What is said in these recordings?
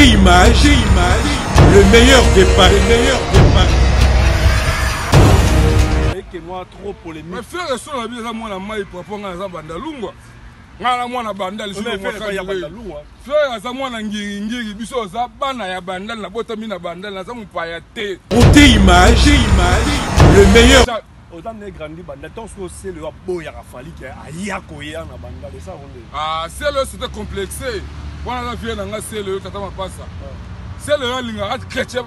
Beauté image, le meilleur des paris, Que moi trop polémique. Mais faire ça la vie ça moi la maille pour prendre ça bandalungwa. Ngala mwana bandal sur frère ça mwana ngiri biso za bana ya bandal na botami na bandal na za mupaya te. Beauté image, le meilleur. Autant de grandi bandal tant c'est le boya rafali qui a yakoya na bandal ça on est. Ah c'est le c'était complexé. Wana la vie na c'est le tata mapasa. C'est le linga chrétien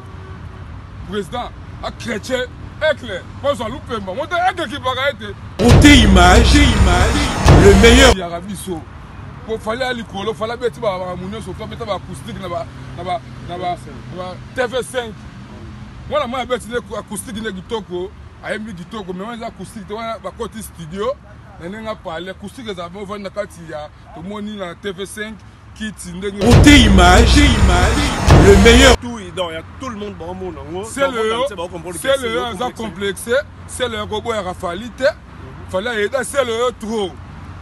président a chrétien. Éclair, pas à louper, moi t'es qui va être. Beauté image, le meilleur. Il y a biso. Pour fallait aller colo, fallait mettre ma mounion sur toi, mettre ma acoustique là-bas, TV5. Voilà, moi j'ai une acoustique de Gitoko, à Emi Gitoko, mais moi j'ai acoustique, tu vois, côté studio, on a parlé acoustique, ça va venir quand il y a tout le monde dans TV5. Beauté image, le meilleur. Tout il y a tout le monde bon monde. C'est le ça complexé, c'est le robot à rafalité. Fallait aider, c'est le trop.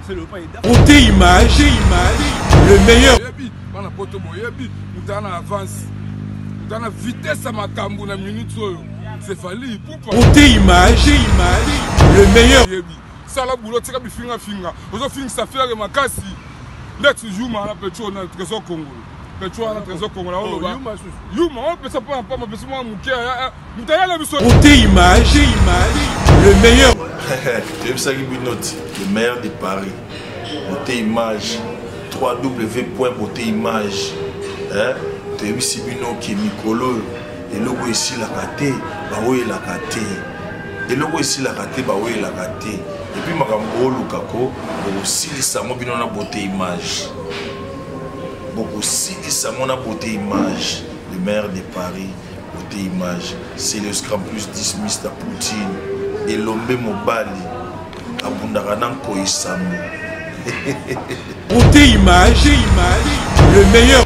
C'est le pas aider. Beauté image, le meilleur. On a poto boyebi, nous en avance. Nous en vitesse à ma cambo na minute solo. C'est fallu pour Beauté image, le meilleur. Ça la boulot tika bi finga. Ozo finga ça faire makasi. Let's Yuma na Petro na trésor Congo. Petro na trésor Congo na oloba. Yuma on peut ça pas ma besoin moi mukia. Mutaya biso. Beauté image, le meilleur. Tu sais le meilleur de Paris. Beauté image. www.beautéimage. Hein? Tu as vu Sibino qui est Mikolo. Et logo ici la raté, bah oui la raté. Et logo ici la raté, bah oui la raté. Et puis makambo lukako aussi ça mo bino na beauté image. Beaucoup aussi ça mo na beauté image. Le maire de Paris, beauté image. C'est le Scrum plus 10 Mr Poutine et l'Ombe Mobali. Abundara nan koisamu. Beauté image, le meilleur.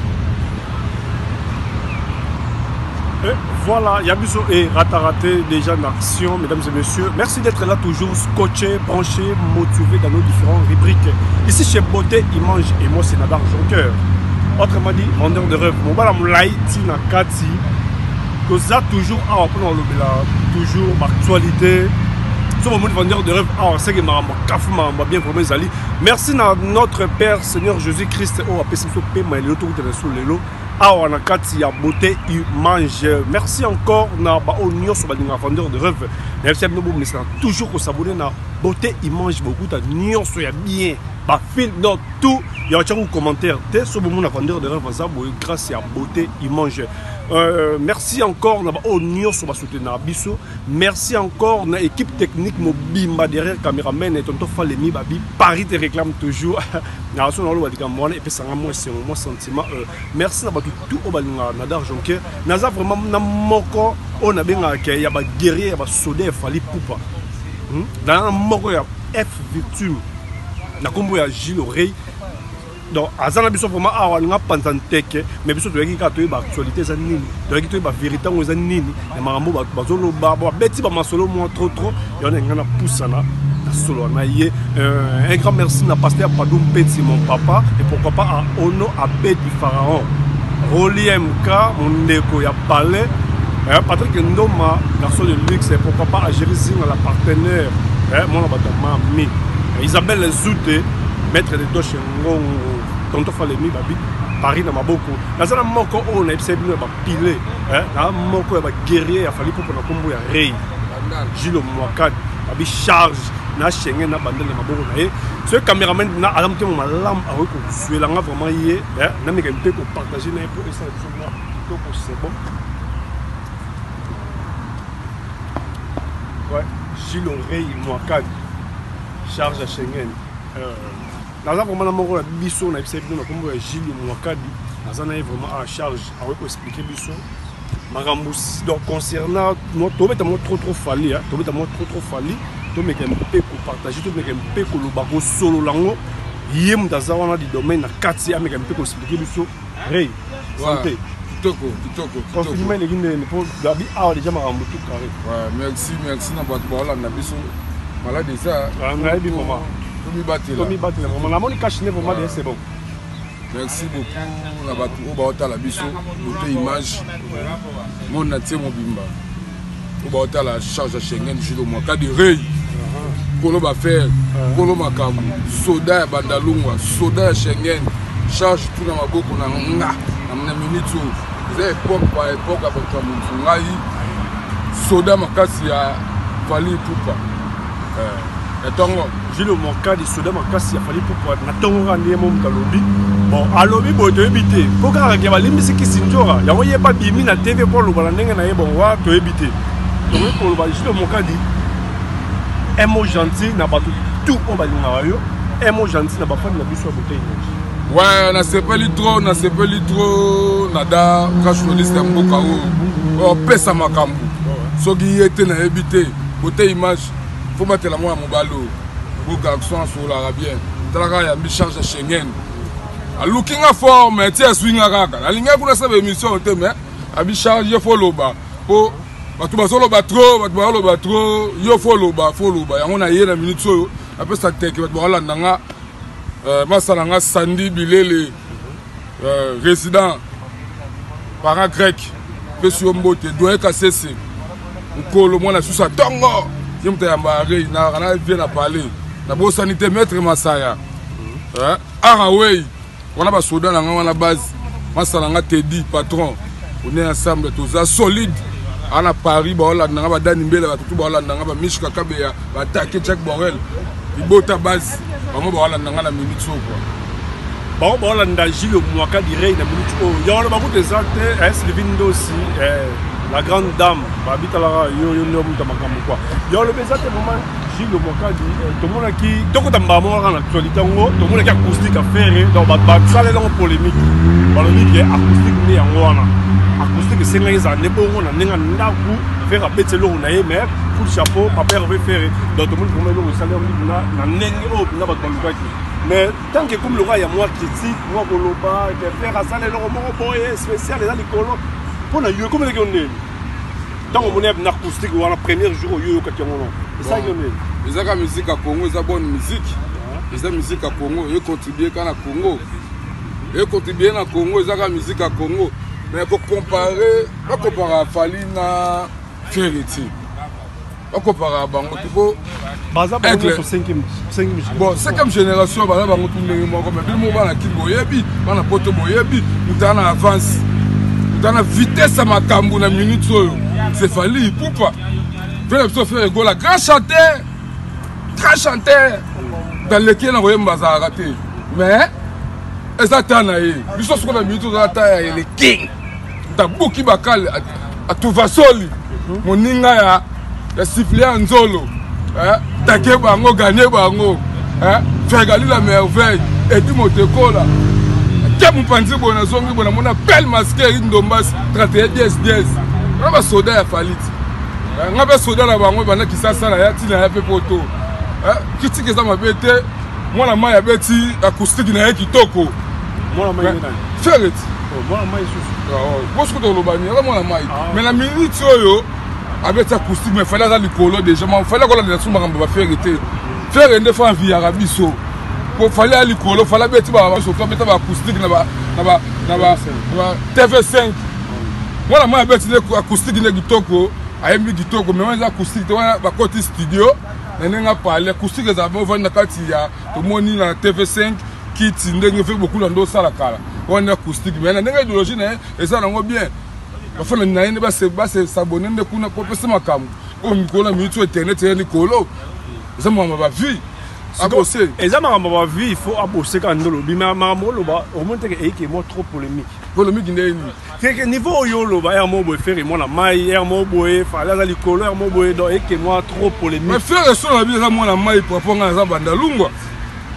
Et voilà, Yabuso et Rataraté déjà en action, mesdames et messieurs. Merci d'être là toujours scotché, branché, motivé dans nos différentes rubriques. Ici chez Beauté Image et moi c'est Nadar Jonker. Autrement dit, vendeur de rêve. Mon balam laïti na kati. Que ça toujours à apprendre le toujours l'actualité. Sur mon vendeur de rêve, c'est que ma café m'a bien promis Zali. Merci à notre Père Seigneur Jésus-Christ. Oh, après c'est tout paiement les autoroutes sur les lots. On a Kati à Beauté Image. Merci encore na ba oignon sur le vendeur de rêve. Merci à nous toujours qu'on s'abonne na Beauté Image beaucoup de nions soyez bien. Ba fil dans tout. Il y a un commentaire. Dès ce moment na vendeur de rêve grâce à Beauté Image. Merci encore na ba oignon sur soutenir biso. Merci encore na équipe technique mobimba derrière caméraman et tonton Falemi babi Paris te réclame toujours. Na so na lo badika mwana et pesanga moi c'est mon sentiment. Merci na tout au balinga Nadar Jonker. Naza vraiment na moko on a benga ke ya ba guerrier ya ba soldat fali poupa. Dans moko ya F victime. Na kombo ya Gilles Oreille. Donc azana biso vraiment awa nga panzanteke mais biso to yaki ka to ba actualité za nini. To yaki to ba vérité ngo za nini. Na marambo ba zolo ba beti ba masolo mo trop yona ngana poussana. Solo na yé un grand merci na pasteur Padoum Petit mon papa et pourquoi pas à Ono Abbé du Pharaon Roli MK mon ndeko ya palais Patrick Ndoma garçon de luxe et pourquoi pas à Jérusalem la partenaire mon abattement mi Isabelle Zouté maître de Doche Ngon tonto Falemi babi Paris na maboko nazana moko on a ebsebino ba pilé na moko ba guerrier ya fali pour na kombo ya rei Gilo Mwakad abi charge na Schengen na bandel na maboko na ye ce caméraman na alamte mo malam a ko suela nga vraiment ye na me kempe ko partager na pour ça donc c'est bon ouais Gilles Rey Mwakad charge à Schengen là vraiment na moko na biso na episode na kombo ya Gilles Mwakad nazana vraiment à charge a ko expliquer biso Marambous donc concernant notre trop fallu hein trop fallu to me kempe ko partager to me kempe ko lo bako solo lango yem dazawana di domaine na kati ya me kempe ko expliquer biso rei santé kitoko confinement les guinde pour gabi a déjà Marambou tout carré ouais merci na bato ba na biso malade ça na bi maman to mi batela maman la moni cache ne vraiment c'est bon Merci beaucoup. Na batu o baota la biso, côté image. Mon natie mobimba. O baota la charge à Schengen judo moi cas de reuil. Kolo ba faire, kolo makamu, soda ya bandalungwa, soda ya Schengen, charge tout na maboko na nga, na minute. Vous avez époque par époque à votre ngai, soda makasi ya Fally Ipupa. Etongo. J'ai le manque de soda makasi ya Fally Ipupa. Na tongo randi mo mkalobi. Bon, alobi bo to ebité. Poka ka ba limisi ki sinjora. Ya moye pa bimi na TV pour le bala ndenge na ye bon wa to ebité. Donc pour le bala j'ai le manque de un mot gentil n'a pas tout on va dire un mot gentil n'a pas fait de la biso bouteille. Ouais, na sepeli trop, nada journaliste ya mboka o pesa makambu. Soki yete na ebité, bouteille image, faut mettre la moi mobalo. Bo garçon sur l'arabien. Talaka ya mi charge Schengen. A looking for mais tia swing kaka. La linga kuna sa émission te mais a mi charge yo follow ba. Po batu basolo ba trop, batu basolo ba trop, yo follow ba. Yango na ye na minute so après ça teke batu bala ndanga Masalanga Sandy Bilele résident parent grec Monsieur Mbote doit casser Nkolo mwana susa tongo yimta ya mbare na vient à parler na bo sanité maître Masaya Araway on a ba soda na ngana base Masalanga Teddy patron on est ensemble tous solide ana Paris ba ola na ba dani mbele ba tutu ba ola na ba Mishka Kabeya ba attaquer Jack Borel ibota base Bon, on a une minute. Bon, on a Gilles Mwaka dirait une minute. Il y a beaucoup de gens, Sylvine aussi, la grande dame, habite à la il y a le besoin de moment, Gilles Mwaka dit, tout le monde qui, tout le monde en actualité, tout le monde qui a acoustique à faire, donc ça est dans polémique. Polémique est acoustique, mais en Wana. Acoustique, c'est les années pour on a un faire un petit lot, mais pour le chapeau, papa veut faire. Donc tout le monde pour le salaire, mais tant que comme le roi, il y a moi critique, moi pour le bas, et faire à ça, les gens spécial, les colons. Pour la comme les gens. Tant qu'on est un acoustique, on a le premier jour au lieu quand on est. C'est ça qu'on est. Ils ont la musique à Congo, ils ont bonne musique. Ils ont la musique à Congo, ils contribuent quand à Congo. Ils contribuent à Congo, ils ont la musique à Congo. Mais pour comparer, on compare à Fally na Ferretti. On compare à Bango Tubo. Bon, 5e génération, on a Bango Tubo, mais on a Kiboyebi, on a Poto Boyebi, on a avance. On a vitesse à ma cambo na minute. C'est Fally Ipupa. Venez faire un goal, grand chanteur. Dans lequel on a un raté. Mais, exactement, nous sommes sur la minute, on a le king. Tabuki Bakal à Touvasoli. Mon ninga ya sifflé en zolo. Take bango, gagné bango. Faire la merveille. Et du motekola. Mon panzi bona zongi bona mona belle masque indombas 31 10 on va soda ya Fally on va soda la bango bana kisasa la ya tina ya pe poto critique za mabete mwana mai ya beti acoustique na kitoko mwana mai na Ferretti mwana mai susu parce que dans le bani la mwana mai mais la minute oyo avec acoustique mais fallait la likolo déjà mais fallait qu'on la suma ba Ferretti Ferretti fa vie arabiso pour fallait aller colo fallait beti ba so to beta ba acoustique na ba TV5 moi la beti acoustique na kitoko ayembi kitoko mais moi acoustique to ba côté studio na nga parler acoustique za ba vendre kati ya to moni na TV5 qui ndenge fait beaucoup na ndo sala kala on acoustique mais na ndenge idéologie na et ça nango bien ba fana na yene ba se s'abonner ne kuna ko pesa makamu ko mikola mitu internet ya nikolo ça moi ba vie abosser et ça ma vie il faut abosser quand ndolo bi ma molo ba au moins que moi trop polémique ndeni que niveau yo lo ba er mo boy faire moi na mai er mo boy fala la likolo er mo boy donc et que moi trop polémique mais faire so la bi za moi na mai pour ponga za bandalungwa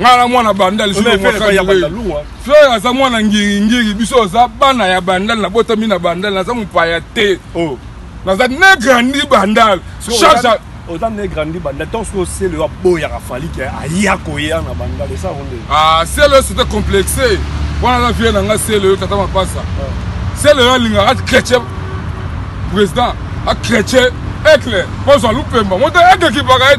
ngala mwana bandal je moi ya bandalungwa faire za mwana ngiri biso za bana ya bandal na botami na bandal na za mupaya te oh na za ne grandi bandal chaque autant de grandi bandal tant que c'est le boy ya Fally qui a yakoya na bandal ça on est ah c'est le c'était complexé voilà la vie na nga c'est le tata mapasa c'est le linga at chrétien président a chrétien éclair pour ça loupemba moi de qui paraît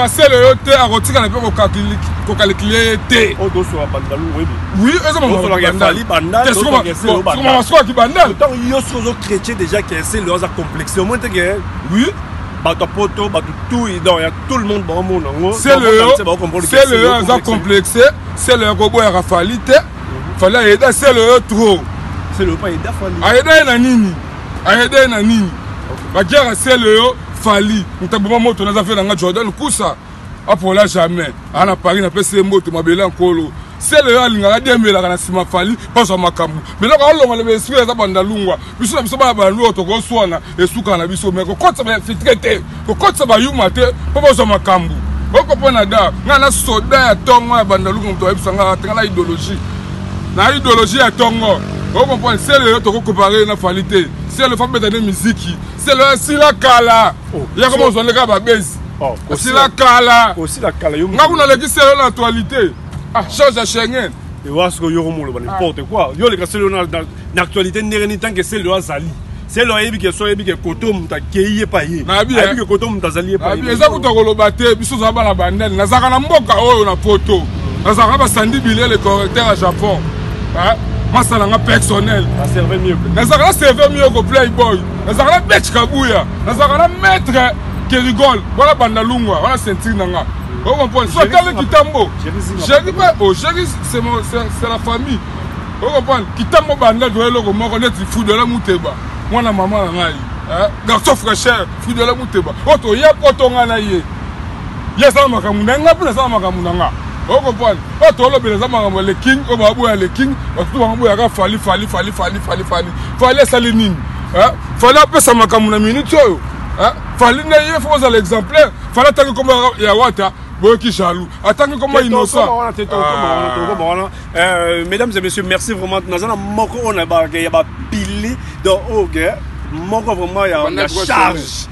c'est le te a retiré le peu catholique calculer T. Oh, dos sur la bandalou, oui. Oui, c'est mon bandal. Bandal, c'est ce qui bandal. Tant il y a choses chrétiens déjà qui essaient de complexer. Au moins, oui. Bato poto, bato tout, il y a tout le monde dans le monde. C'est le complexé, c'est le robot à rafalité. Fallait aider, c'est le trop. C'est le pas aider, aider nanini. Aider nanini. La guerre, c'est le fali. Nous t'avons moto, nous avons fait dans Jordan, le coup ça. Après là, jamais. À la Paris, on a fait ces motos, ma belle en colo. C'est le Alinga, mais la Sima Fali, pas sur ma camou. Mais là, on a les esprits à Bandalungwa. Puis ça, ça va à l'autre, on reçoit et sous cannabis au mec. Quand ça va être traité, quand ça va y mater, pas sur ma camou. On comprend nada. On a soda à Tongo à Bandalungwa, on doit être la idéologie. La idéologie à Tongo. On comprend, c'est le autre comparé à Falité. C'est le fameux de musique. C'est le Sirakala. Il y a comment on les gars à base. Aussi la Kala. Aussi la Kala. On a dit que c'est l'actualité. Ah, change à Schengen. Et voilà ce que yo romo n'importe quoi. Yo les gars c'est dans l'actualité n'est tant que c'est le Azali. C'est le yebi que so yebi que koto muta keye pa ye. Na bi que koto muta zali pa ye. Eza kuto kolobate biso za bana bandel. Na zaka na mboka oyo na photo. Na zaka ba Sandy Bilé le correcteur à Japon. Hein? Masala nga personnel. Ça servait mieux. Na zaka na servait mieux que Playboy. Na zaka na Betch Kabuya. Na zaka na maître qui rigole. Voilà Bandalungwa, voilà sentir nanga. On comprend. Soit quelqu'un qui tambo. Chéri, oh chéri, c'est la famille. On comprend. Qui tambo bandel doit le mort net fou de la mouteba. Moi la maman la ngai. Garçon fraîcheur, fou de la mouteba. Oto ya poto ngana ye. Ya sama makamuna nga pula sama makamuna nga. On comprend. Oto lo bele sama makamuna le king, o babu ya le king, oto babu ya ka fali. Fali salinini. Fali apesa sama makamuna minute yo. Fallait il faut l'exemplaire. Fallait attendre comme Yawata, qui jaloux. Attendre comme innocent. Mesdames et messieurs, merci vraiment. Nous avons moko on a pili dans Ogue. Moko vraiment il y a charge.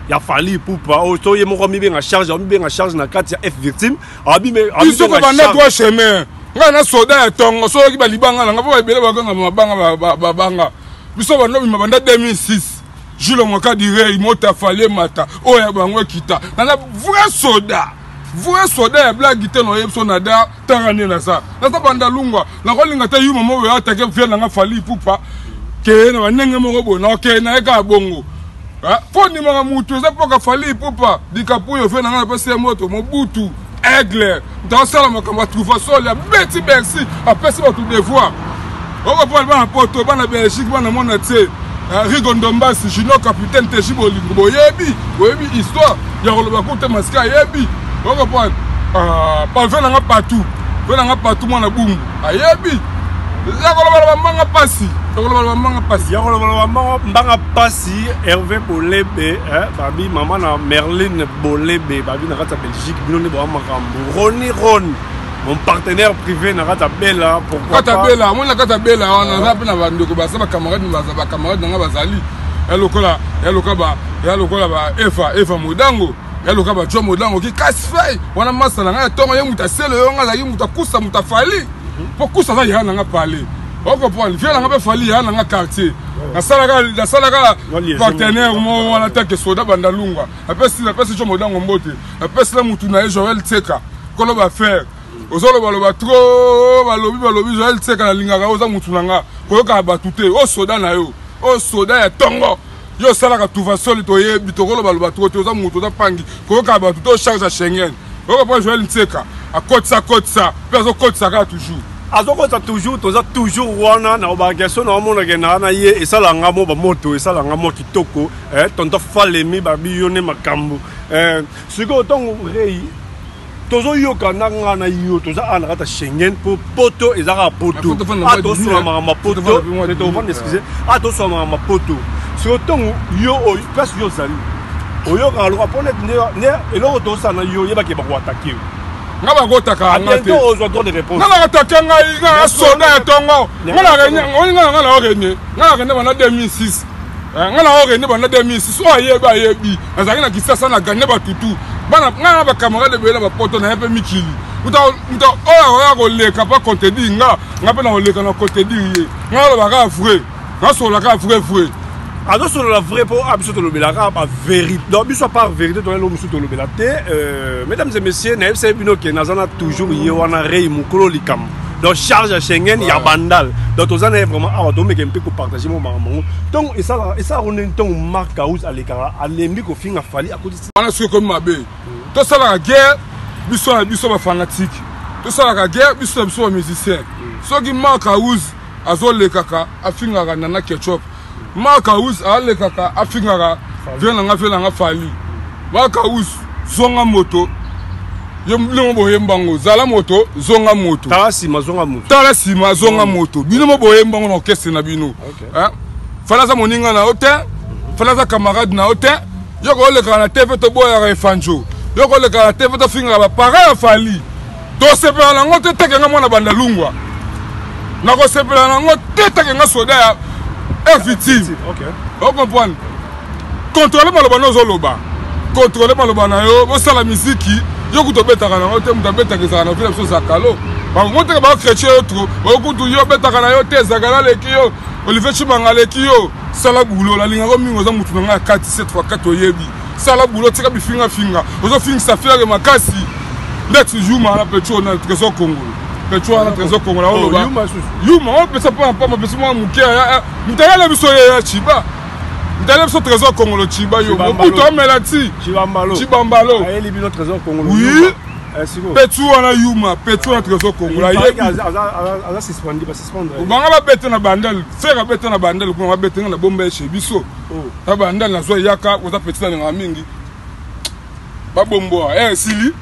Il a fallu pour pas. Oh, toi il moko mi bien en charge, mi bien en charge na carte F victime. Abi mais ils sont comme un droit chemin. Ngana soda tongo, so ki ba libanga nga ba bele ba nga mabanga banga. Biso ba no mi mabanda 2006. Jules Moka dirait, il m'a fallu matin. Oh, il y a un kita. On a vrai soda. Vrai soda, et blague guité, no yep sonada, tangane na sa. Na sa bandalungwa. Na kwa linga ta yu mamo we atake vya na nga fali pupa. Ke na wanenge mo robo na ke na eka bongo. Fo ni mga mutu, za poka fali pupa. Di kapuyo fe na nga pese moto, Mobutu, Aigle. Dans ça la makamba trouva sol ya beti bersi, a pese ba tout devoir. On va prendre ba poto, ba na Belgique, ba na mona tse. Rigondombas, Junior capitaine Tejibo Lingo, Yebi, histoire, il y a le côté masque, Yebi, on comprend. Pas venant partout, moi na boum, Yebi, il y a le manga passi, Hervé Bolébé, Babi, maman na Merlin Bolébé, Babi na rata Belgique, Bilone Boamakambo, Ron. Mon partenaire privé n'a pas bella pourquoi Katabela moi na Katabela on a na bandeko ba sama camarade ba camarade nga bazali elokola ba Eva Modango elokola ba Jo Modango ki kasfai wana masala nga tongo ye muta sele yo nga la muta kusa muta fali pour kusa za yana nga parler on comprend vient nga be fali yana nga quartier na salaka partenaire mo wana take soda bandalungwa apesi Jo Modango mbote apesi la mutu na Joël Tseka kolo ba faire ozolo baloba trop balobi Joël Tseka na lingaka oza mutu nanga koyoka batute o soda na yo o soda ya tongo yo salaka tuva soli to yebi to baloba trop to oza mutu oza pangi koyoka batute o charge à Schengen oko pa Joël Tseka a kotsa pe azo kotsa ka toujours azokota toujours wana na obagation na omona gena na ye esalanga mo ba moto esalanga mo kitoko tonto falemi babi yone makambo siko tongo rei tozo yoka nanga na yo toza ana kata Schengen pour poto ezaka poto ato so ma poto to vendre excusez ato so ma poto sur tongo yo place yo zali oyo ka lo pone ne eloko to sana yo yeba ke ba ko attaquer nga ba gotaka ngate to ozo droit de réponse nga attaquer nga soda tongo nga la orene bana 2006 nga la orene bana 2006 o yebi azaki na kisasa na gane ba tutu bana nga ba camarade bela ba poto na pe mikili uta oya ko leka pa contredire nga pe na leka na contredire ye nga lo ba ka vrai nga so la ka vrai Alors sur la vraie pour absolument le belaka par vérité. Donc biso par vérité dans le monsieur le belate. Mesdames et messieurs, na c'est bino que nazana toujours yewana rei mukolo likam. Donc charge à Schengen il y a bandal. Donc aux années vraiment ah donc mais que partager mon maman. Donc et ça on est ton marque house à l'écart à l'embi ko finga fali à côté. On a ce comme mabe. Tout ça la guerre, biso ba fanatique. Tout ça la guerre, biso ba musicien. So qui marque house azol le kaka afinga nana ketchup. Makaus ale kaka afingara vena nga fali Makaus zonga moto yemlo boyembango zala moto zonga moto tarasima zonga moto bino mo boyembango na orchestre na bino hein fala za moninga na hotel fala za camarade na hotel yoko le kana TV to boya ga fanjo yoko le kana TV to fingara ba para fali to sepela na ngote teke nga mona banda lungwa na ko sepela na ngote teke nga soda ya effective. Ok. Vous comprenez? Contrôlez maloba no zoloba. Contrôlez maloba na yo, bo sala musique, yo kuto betaka na hotel muta betaka za na vile so zakalo. Ba monte ba chrétien autre, o kutu yo betaka na yo te zakala leki yo. Olivier Chimanga leki yo. Sala bulo la linga ko mingo za mutu nga 4 7 fois 4 oyebi. Sala bulo tika bi finga. Ozo finga sa fiere makasi. Let's juma na petro na trésor Congo. Petro na trésor Congo na oloba. Yuma on peut ça pas ma besoin moi mukia. Mutala biso ya chiba. Mutala biso trésor Congo le chiba yo. Muto melati. Chibambalo. Aye libino trésor Congo. Oui. Petro na yuma, Petro na trésor Congo. La yebi. Aza suspendre. Banga ba bete na bandel. Faire bete na bandel ko ba bete na bombe chez biso. Ta bandel na zo yaka ko za petita na mingi. Ba bombo sili.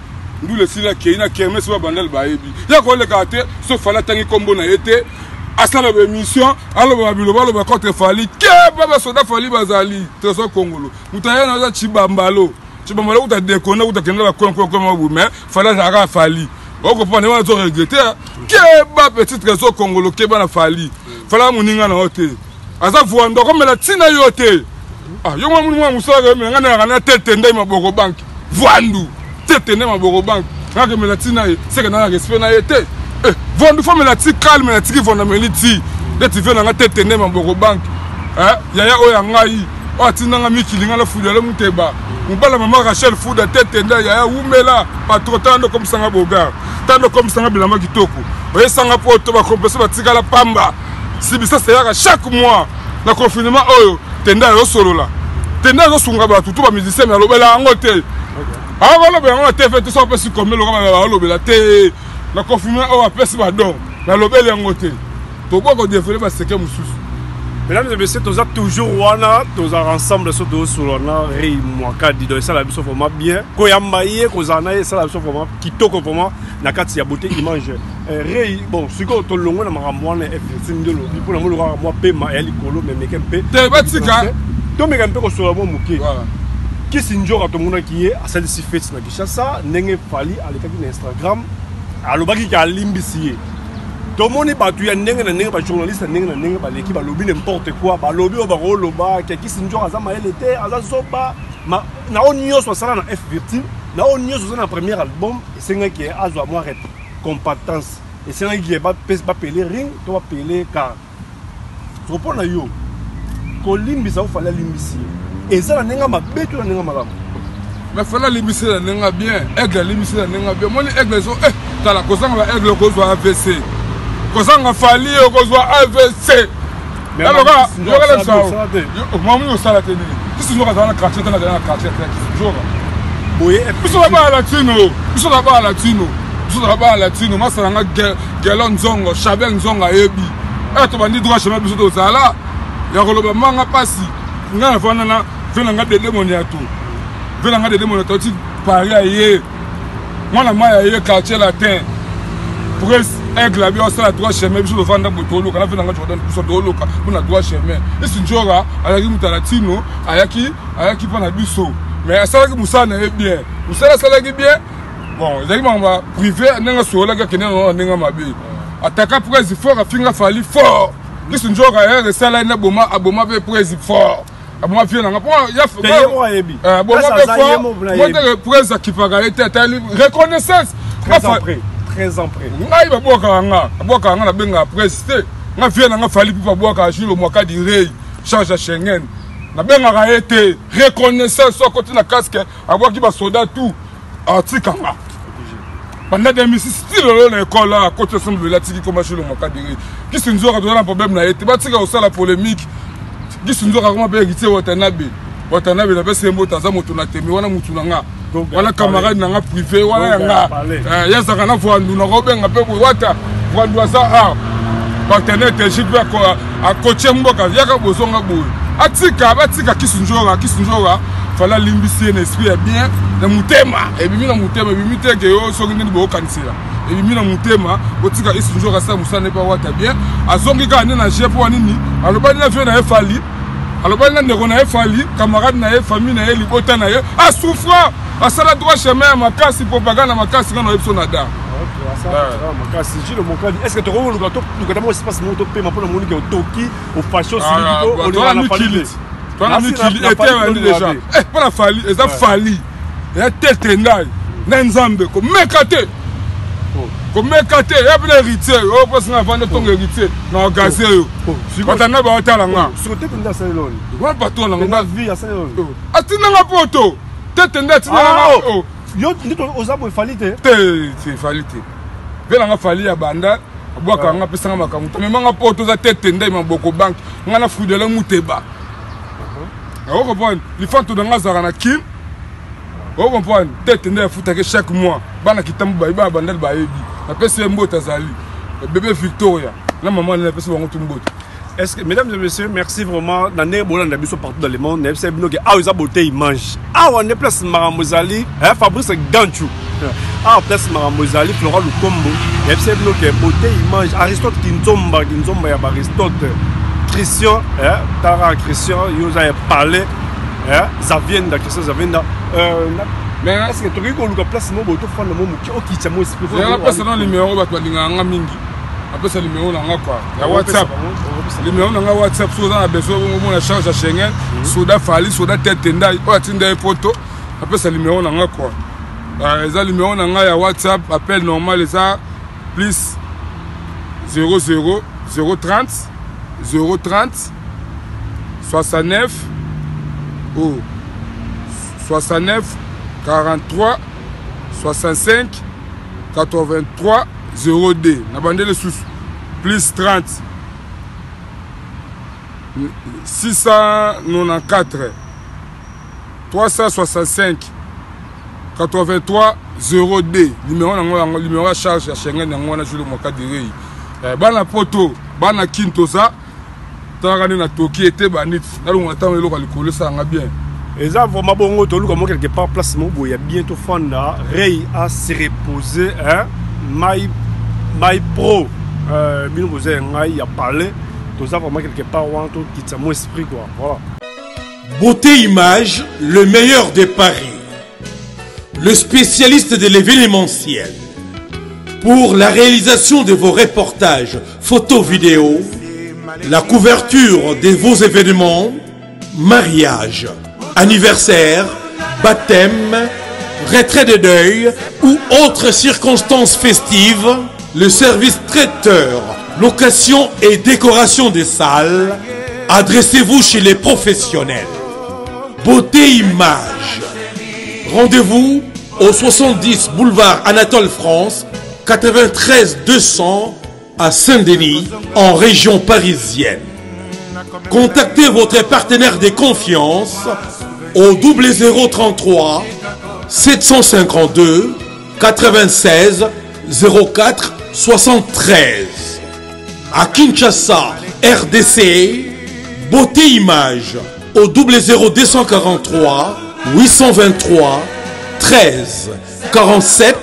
Ndule sila keina keme so bandel ba yebi. Ya ko le kate so fala tangi kombo na yete. Asala ba mission, aloba biloba loba contre fali. Ke baba soda fali bazali. Trésor Congolo. Mutaya na za chibambalo. Chibambalo uta dekona uta kenda ba konko comme vous mais fala za fali. O ko pa ne wa zo regretter. Ke ba petit Trésor Congolo ke ba na fali. Fala muninga na hotel. Asa vuando comme la tina yote. Ah yo mwa musala me ngana na tete ndai maboko bank. Vuandu. Tete ndai maboko bank. Ngaka me la tina c'est que na respect na yete. Vendu femme la ti calme la ti qui vont meliti de ti vena nga tete ne maboko bank yaya oya ngai o ti nanga mikilinga la fuda le muteba mbala mama Rachel fuda tete nda yaya umela patrotando comme sanga boga tando comme sanga bilama kitoko oye sanga poto ba kompenser ba tikala pamba si bisa c'est ya chaque mois na confinement oyo tenda yo solola tenda yo sunga ba tutu ba musicien mais lobela ngote ah lobela ngote fait tout ça peut si comme lo lobela te la confinement au apesi badon la lobele ngote to boko développer ba seke mususu. Mesdames et messieurs, tous toujours wana, tous ensemble sur dos sur wana rei mwaka di do ça la biso format bien ko yambaye ko zana ça la biso format kitoko format na kati ya beauté image rei bon siko to longo na makamwana effective ndelo pour na molora moi pema ya likolo mais mekempe te batika to mekempe ko sur mo muke qui sinjora to mona qui est à celle ci fait na Kinshasa ndenge fali alekaki na Instagram alobaki ka limbisi to moni batu ya ndenge na ndenge ba journaliste ndenge na ndenge ba l'équipe ba lobby n'importe quoi ba lobby o ba roloba ki sinjora za maelete aza soba na onyo so sala na F virtuel na onyo so na premier album et c'est nga qui azwa moi compétence et c'est nga qui ba peler ring to ba peler car to pona yo ko limbisa o fala limbisi et ça na ndenge ma beto na ndenge malamu. Mais fala limbisi na ndenge bien aigle limbisi na ndenge bien moni aigle so tala kozanga ba aigle ko zo AVC kozanga fali ko zo AVC mais loka le sao mamu yo sala teni si zo ka na quartier na quartier si zo boye biso ba latino masala nga gelon zongo chabel zongo yebi to bandi droit chemin biso to sala ya ko loba manga pasi nga na fana na vela nga de demoniato vela nga de demoniato ti Paris aye mwana maya ye quartier latin presse aigle bi osala droit chemin biso to vanda botolo kana vela nga Jordan biso to loka kuna droit chemin esi njora ayaki mutalatino ayaki pana biso mais asala ki musana e bien musala ki bien bon ezali mamba privé ndenge sola ka kene no ndenge mabe ataka presse fort afinga fali fort esi njora ya resala na aboma be presse fort aboma fie na ngapo ya aboma be fort moi de presse qui paga était reconnaissance très après ngai baboka nga na benga presse te nga fie na nga fali pipa boka jilo mwaka di rei change Schengen nabengaka ye te reconnaissance so akoti na casque abwaki basoda tout atikanga pendant 2006 style lolo na école akoti osemble atiki koma chez le mokadiri kisinzoka toza na problème na ye te batika osala polémique kisinzoka koma mpe héritier watanabe na pesa yembo taza moto na temi wana mutu na nga wana camarade na nga privé wana yanga yazaka na voandu na kobenga mpe wata voandu aza partenaire technique mpe akotie mboka yaka bozonga boye batika kisinzoka fala limbisi ye na esprit ya bien na mutema ebimi na mutema ebimi teke yo soki ndeni bokanisela ebimi na mutema botika kisinzoka sa musane pa wata bien azongi kaka nde na jepo wanini alobani na vie na ye fali alobani na ndeko na ye fali camarade na ye famille na ye libota na ye asouffra asala droit chemin ya makasi propagande makasi nga na yebiso na da est-ce que tu as un espace pour le monde qui est au Toki, au fashion, au déjà. Pas la fali, et ça fali. Et la tête est là. Nenzambe, comme mekate. Comme mekate, il y a plein d'héritiers. Oh, parce qu'on a vendu ton héritier. Non, gazé. Quand on a pas talent. Sur tête est là, c'est l'on. Voilà pas toi, on a vie à ça. Ah, tu n'as pas poto. Tête est là, tu n'as pas. Yo, tu dis aux arbres, il fallait. C'est fallait. Nga fali ya banda abwaka nga pesa nga makamuta mais nga poto za tete ndai maboko bank nga na fudela muteba on comprend les fanto nga zara na kim on comprend tete ndai futa ke chaque mois bana kitambu ba banda ba yebi na pesa mbota zali bébé Victoria na maman na pesa bango tumboto. Est-ce que, mesdames et messieurs, merci vraiment. Dans les bolans d'habitude partout dans le monde, nous savons que ah ils ont beauté ils mangent. Ah on est place Maramozali, Fabrice Ganchou. Ah place Maramozali, Flora Lukombo. Nous savons que beauté ils mangent. Aristote Kinzomba ya Aristote. Christian, Tara Christian, ils ont parlé. Zavienda, Christian Zavienda. Mais est-ce que tu as une place non beauté faire le mot qui tient moi esprit. Il y a place dans le numéro ba linga mingi. Après ça numéro na quoi. Ya WhatsApp. Numéro na WhatsApp so dans besoin on a charge à Schengen, soda fali, soda tête ndai, o atinda photo. Après ça numéro na quoi. Ça numéro na ya WhatsApp, appel normal ça plus 00 030 030 69 69 43 65 83 0D. Na bande le sous plus 30 694 365 83 0D. Numéro à charge à Schengen yango na jule moka direi. Bana poto, bana kintoza. Tangani na Toki était banit. Na lo ngata lo kalikolo ça nga bien. Et ça vraiment bon to comme quelque part place mo il y a bientôt fanda Rey à se reposer hein. My Pro, bien vous avez parlé, tout ça vraiment quelque part où on quitte mon esprit quoi. Voilà. Beauté Image, le meilleur des paris, le spécialiste de l'événementiel. Pour la réalisation de vos reportages, photos, vidéos, la couverture de vos événements, mariage, anniversaire, baptême, retrait de deuil ou autres circonstances festives, le service traiteur, location et décoration des salles, adressez-vous chez les professionnels. Beauté Image. Rendez-vous au 70 boulevard Anatole France, 93 200 à Saint-Denis, en région parisienne. Contactez votre partenaire de confiance au 0033 752 96 04 73. À Kinshasa, RDC, Beauté Image au 00243 823 13 47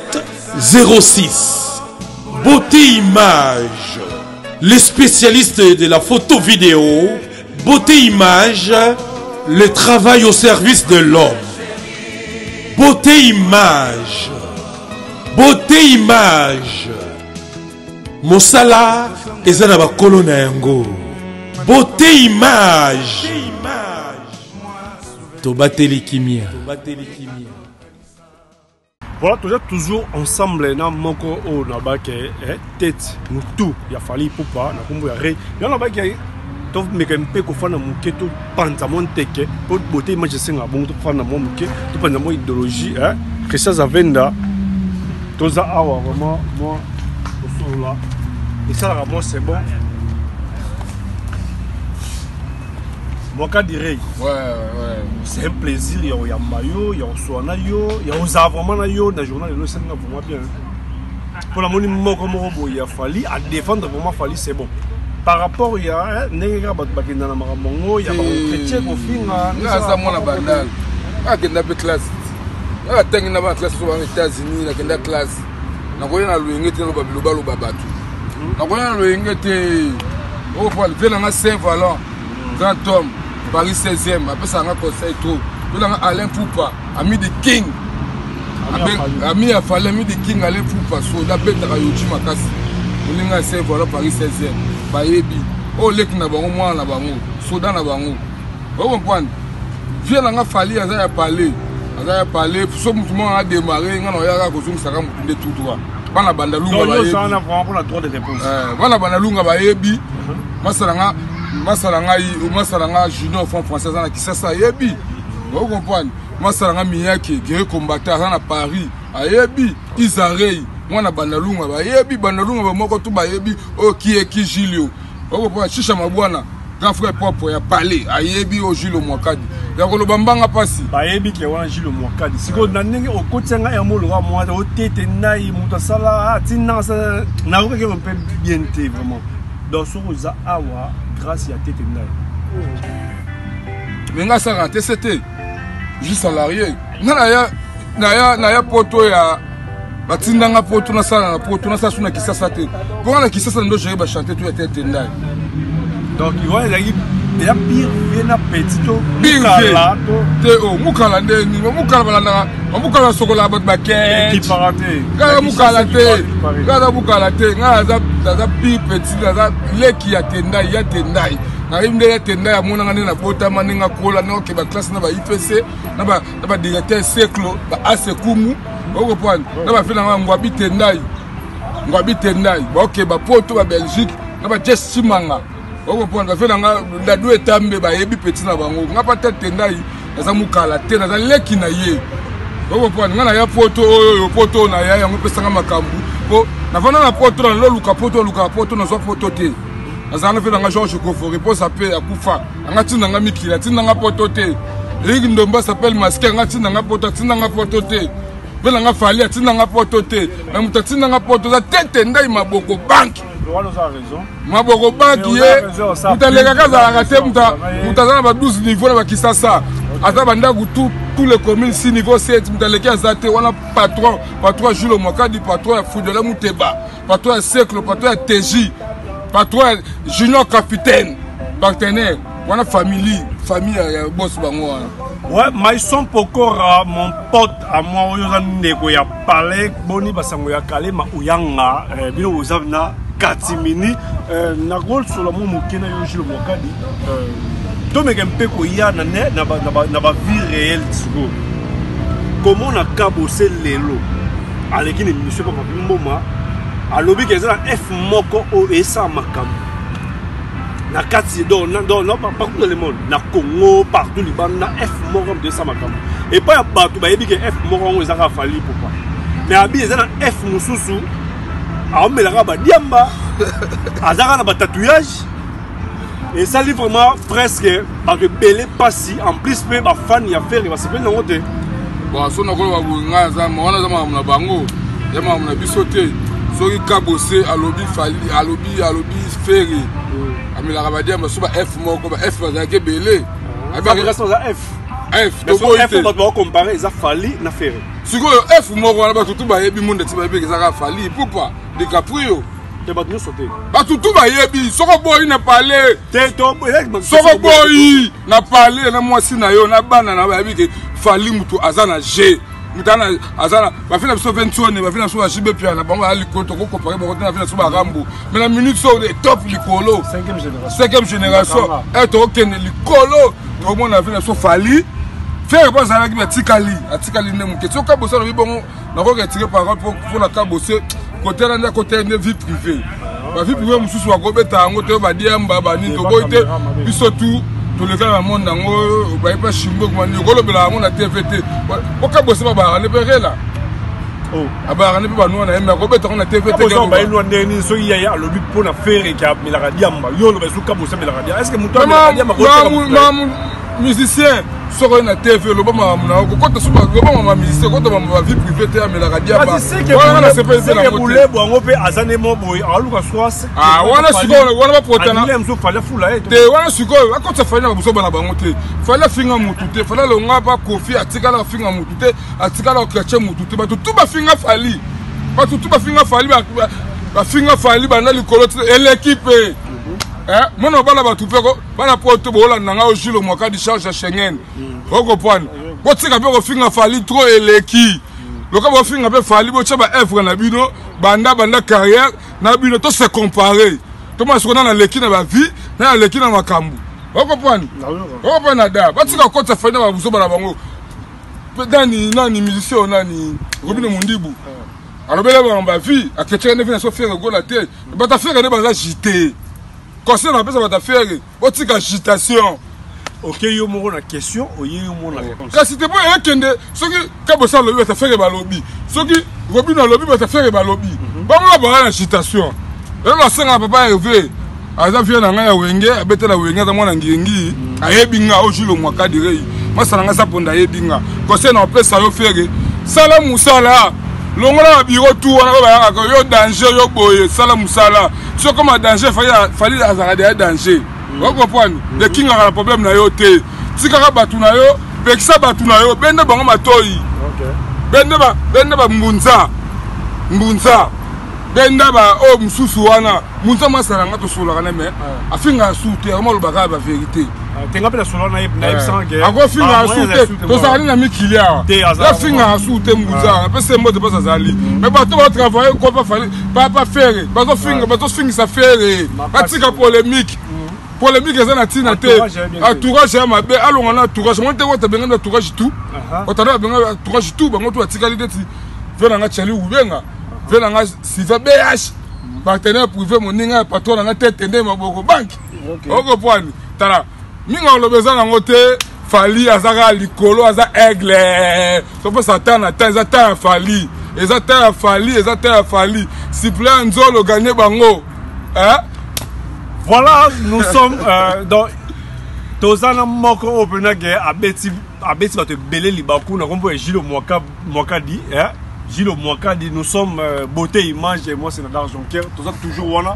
06. Beauté Image, les spécialistes de la photo vidéo. Beauté Image, le travail au service de l'homme. Beauté Image. Beauté Image. Mosala ezana kolona yango. Beauté Image. Tobateli kimia. Voilà, toujours ensemble na moko o na ba ke tête mutu ya fali poupa na kumbu ya rei. Ya na ba ke to meka mpe ko fana muke to panza mon teke pour beauté image senga bon to fana mon muke to panza mon idéologie hein que ça venda to za awa vraiment moi au là et ça vraiment c'est bon moi quand dirais ouais c'est un plaisir il y a maillot il y a soana yo il y a aux vraiment na yo dans journal le senga vraiment bien pour la moni moko moko il a fallu à défendre vraiment fallu c'est bon par rapport il y a nega bakenda na mamongo il y a ba chrétien ko finga na ça mona bandal akenda be classe ah tangi na ba classe so ba États-Unis na kenda classe na ko na luingete no babilo babatu na ko na luingete au point vela na Saint-Valent grand homme Paris 16e après ça na conseil tout vela Alain Poupa ami de King ami a fallu ami de King Alain Poupa so da beta yoji makasi olinga Saint-Valent Paris 16e bayebi o leki na bango mwana na bango soda na bango o comprendre vient na nga fali aza ya parler so mutu mo a démarrer nga na ya ko zungu saka mutu de tout droit bana bandalunga bayebi ça na vraiment pour la droit de réponse bana bandalunga bayebi masalanga junior fond français na kisasa yebi o comprendre masalanga miyake guerre combattant na Paris ayebi Isarei mwana bandalunga bayebi bandalunga bamoko tu bayebi o qui Julio o ko shisha mabwana grand frère propre ya parler ayebi o Julio Mwakadi ya ko lobambanga pasi bayebi ke wana Julio Mwakadi siko na ndenge o kotenga ya molo wa mwa o tete nai mutasala tina sa na ko ke un peu bien té vraiment dans ce rosa awa grâce ya tete nai menga sa raté c'était juste salarié na ya poto ya batindanga poto na sala na poto na sasuna kisasa te pour na kisasa ndo gérer ba chanter tout était tendai donc il va la pire vena petito mukala te o mukala ndeni mukala balanda mukala sokola bat baket qui paraté ga mukala te nga za pire petit za leki ya tendai na imde ya tendai ya mona ngane na bota maninga kola na ke ba classe na ba IPC na ba directeur cycle ba asekumu au point na ba fina ngwabi tendai ba ok ba poto ba Belgique na ba Jessimanga au point ba fina nga do etambe ba yebi petit na bango nga pa tendai za mukala te na za leki na ye au point nga na ya poto oyo poto na ya yango pesa nga makambu ko na vana na poto na lo luka poto na zo poto te azana fina nga Georges Kofo repose a paix akufa nga tinda nga mikila tinda nga poto te Rig Ndomba s'appelle masque nga tinda nga poto te vela nga fali atinda nga poto te na muta tinda nga poto za tete ndai maboko banki maboko banki ye mutaleka kaza te mutazana ba 12 niveaux na ba kisasa ata banda tous les communes 6 niveau 7 mutaleka azate wana patron Julio Mwakadi patron ya Fudela Muteba patron ya Cercle patron ya TJ patron junior capitaine partenaire wana famille ya boss bango wana. Ouais, Maïson Pokora, mon pote à moi, il y a parlé, boni basango ya kale ma uyanga, bino uzavna katimini, na gol sur le mot mukena yoji le Mwakadi. To me gempe ko ya na ba vie réelle tsugo. Comment on a cabossé lelo? Aleki ni monsieur papa mboma, alobi kezana F moko o esa makam. Na kati non partout dans le monde na Congo partout Liban na F moko de ça makam et pas partout ba yebi que F moko ezaka fali pourquoi mais abi ezana F mususu a melaka ba diamba azaka na ba tatouage et ça livre vraiment presque parce que belé passi en plus même ba fan ya faire ba se pena ngote bon so na ko ba bunga za mona za na bango ya na bisote soki kabose alobi fali alobi ferry amila kabadia masuba F moko ba F bazake belé ba reste za F to ko F ba comparer za fali na ferry sikoyo F moko wana ba tutu ba yebi monde ti ba yebi za fali pourquoi de Caprio te ba nyo sauter ba tutu ba yebi soko boy na parler te to soko boy na parler na mwasi na yo na bana na ba yebi ke fali mutu azana G mutana azana ba fina so 21 ba fina so ajibe pia na bango ali ko to ko comparer ba ko na fina so ba rambo mais la minute so de top likolo 5e génération et to ken likolo to mo na fina so fali faire pas ça avec atikali ne mu ke so ka bosa no bi bon na ko ke tirer par contre pour la ka bosser côté na côté ne vie privée vie privée mususu akobeta yango te badiamba bani toboyi te biso tu toleka na monde yango bayi pa shimbo komani kolobela yango na TV te okabosa babakane pere la abakane mpe banua na ye me akobeta yango na TV te bayinwa ndeni soki yaya alobi mpona fere kamelaka diamba yo loba esuka bosamelaka diamba est ce que moto amelaka diamba musicien soko na TV loba mamu na kokota soba loba mama musicien kota mama vie privée te amelaka diamba wana sepese na moto bulebo yango pe azane mo boy aluka swase wana sikoyo wana ba potana ale mzo fala fula eto te wana sikoyo akota fanya buso bana bango te fala finga mutu te fala longa ba kofi atikala finga mutu te atikala okache mutu te ba tutu ba finga fali ba tutu ba finga fali ba finga fali bana likolo te l'équipe Mon bala batupeko bana poto bola nanga ojilo mwaka di charge Schengen. Oko pwana. Botika pe ko finga fali trop eleki. Loka bo finga pe fali bo chaba effre na bino banda carrière na bino to se comparer. To masona na leki na ba vie na leki na makambu. Oko pwana. Oko pwana da. Botika ko ta fanya ba buso bana bango. Dani nani musicien nani Robino Mundibu. Alobela ba vie aketche ne vient so faire go la tête. Bata faire ne ba jité. Conseil on appelle ça va faire votre agitation. OK yo mo na question oye yo mo na réponse. Kasi te boy ekende soki kabosa lobi va faire ba lobby. Soki Robino lobby va faire ba lobby. Ba mo ba na agitation. La senga papa élevé. Aza vient na ngaya wenge abete la wenge za mwana ngingi ayebinga ojulo mwaka direi. Masala nga saponda ayebinga. Conseil on appelle ça yo faire. Sala musala longola biro tout wana ba ka yo danger yo boye sala musala so comme danger fali azara de danger vous comprenez le king a problème na yo te tikaka batu na yo bekisa batu na yo bende bango matoyi bende ba mbunza bende ba o mususu wana munza masala nga to sola kana me afinga sute vraiment le baka ba vérité tenga pe la solo na yeb sangue ako finga sute to sali na mikilia la finga sute muza pe se mode pas azali mais ba to va travailler ko pas fallait pas faire ba to finga ça faire batika polémique eza na tina te entourage ya mabe alonga na entourage monte ko ta benga na entourage tout otana benga entourage tout bango to atika lideti vela nga chali ubenga vela nga siva BH partenaire privé moninga patron na tête ndé maboko bank oko pwani tala minga olobeza nango te fali azaka likolo aza aigle so pe satana ta eza ta fali eza ta fali siple nzolo gagner bango voilà nous sommes dans tozana moko opena ge abeti ba te belé libaku na kombo Gilo Mwakadi Gilo Mwakadi nous sommes beauté image et moi c'est Nadar Jonker toza toujours wana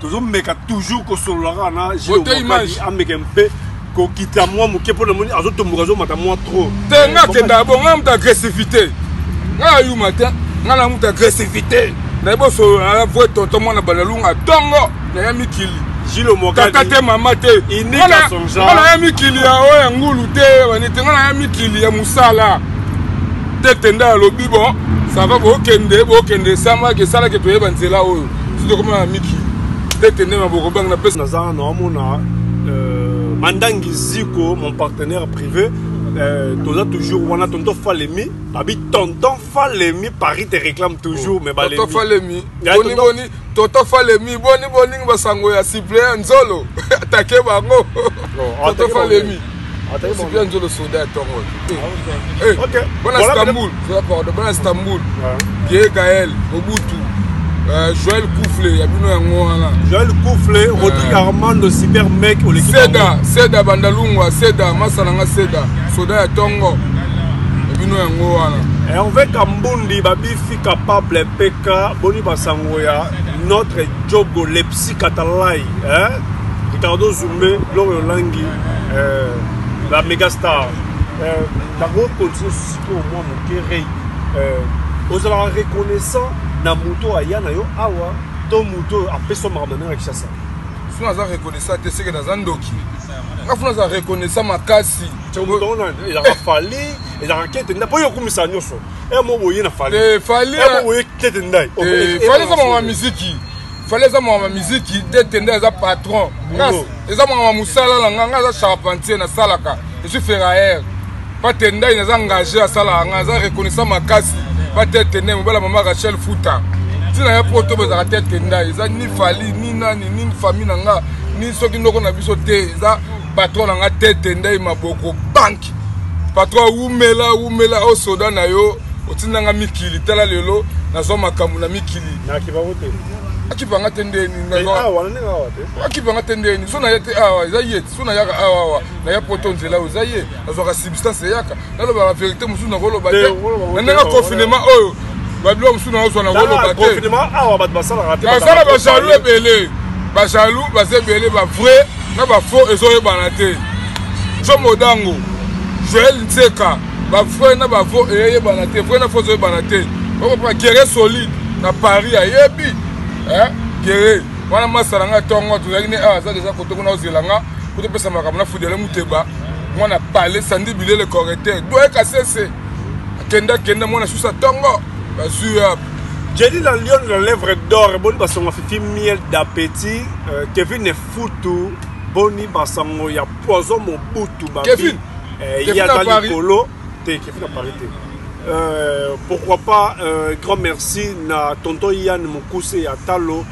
tozo meka toujours ko solara na Gilo Mwakadi ameka mpe ko kita moi muke pour le moni azoto mukazo mata moi trop tenga kenda bonga mta agressivité nga yu matin nga na mta agressivité na boso na voix tonton mona balalunga tongo na ya mikili Gilo Mwakadi kakate mama te inika son genre na ya mikili ya oya ngulu te wani tenga na ya mikili ya musala te tenda lobi bon ça va bokende sama ke sala ke toyeba nzela oyo sito koma miki te tenda maboko bang na pesa nazana na mona Mandangi Ziko, mon partenaire privé, toza toujours wana tonton Falemi, abi tonton Falemi Paris te réclame toujours mais tonton Falemi tonton Falemi boni basango ya siple nzolo attaquer bango tonton Falemi siple nzolo soda tongo OK bon Istanbul Pierre Gaël Mobutu Joël Koufle, Joël Koufle, Rodrigue Armando, super mec, Seda Bandalungwa, Seda, Masalanga Seda, Soda Tongo, et on veut qu'Ambundi, Babifi capable, PK, Boni Basangoya, notre Djogo, les psychatalai, Ricardo Zoumé, Laurent Langui, la méga star. D'abord, continue pour moi, mon kéré. Vous allez reconnaissant. Na moto aya na yo awa to moto apeso marmana avec ça suna za reconnaissant te seke na zandoki ngafuna za reconnaissant makasi tsomoto na il a fallu il a enquête na po yo kumisa nyoso mo boye na fallu fallu mo boye kete ndai fallu za mama muziki fallu za mama muziki te tenda za patron eza mama musala la nga za charpentier na salaka je suis ferrailleur pas tenda ina za engagé à sala nga za reconnaissant makasi peut-être né mobala maman Rachel Fouta tina ya poto bazaka tete ndai eza ni fali ni nani ni famille nanga ni soki ndoko na biso te eza patron nanga tete ndai maboko banki patron umela o soda na yo otinanga mikili tala lelo nazo makambo na mikili na kibawote akipanga tendeni akipanga tendeni so na yete awa eza yeti so na yaka awa na ya poto nzela oza ye azwaka substance yaka naloba la vérité musu na koloba te nananga confinement oyo babilo musu na ozwa na koloba te confinement awa bato basala bajalou ebele bajalou bazebele ba vrai na ba faux ezoyebana te jo modango Joël Ntseka ba vrai na ba faux eyebana te vrai na faux ezoyebana te okopa guerre solide na Paris ayebi Guerre, wana masaranga tongo tuzaki ne aza déjà koto kuna ozelanga koto pesa makambo na fudele muteba mwana parler sandi bilele correcteur doit kasese kenda mwana susa tongo bazua Jenny la lion la lèvre d'or boni basonga fifi miel d'appétit Kevin ne futu boni basango ya poison mobutu ba Kevin ya dans Polo te Kevin a parlé. Pourquoi pas grand merci na tonton Yann Mokuse ya Talo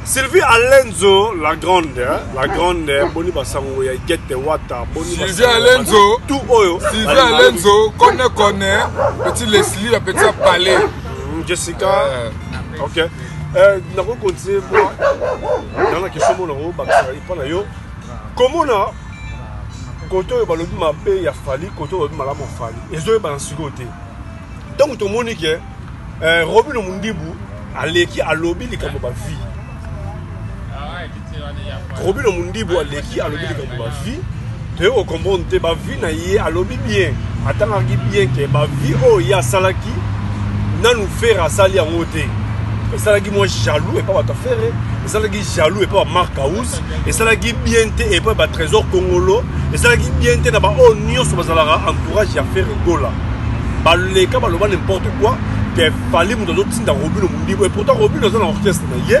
Sylvie Alenzo la grande boni basango ya Gete Wata boni Sylvie Alenzo tout oyo Sylvie Alenzo connaît petit Leslie la petite palais Jessica OK na ko continuer moi dans la question mon ro bakisa ipona yo comment na koto ba lobi mabe ya fali koto ba malamu fali ezo ba na sikote. Donc tout le monde qui est Robin Mundibu aleki alobi likambo ba vie. Robin Mundibu aleki alobi likambo ba vie. Te o comprendre te ba vie na ye alobi bien. Atanga bien que ba vie o ya salaki na nous faire asali en côté. Et salaki moi jaloux et pas ba faire. Et salaki jaloux et pas Marc House. Et salaki bien te et pas ba trésor congolo. Et salaki bien te na ba o nyonso bazalara entourage ya faire gola. Baleka baloba n'importe quoi que fali mu dozo tinda Robin Mundibu et pourtant Robin dans un orchestre na ye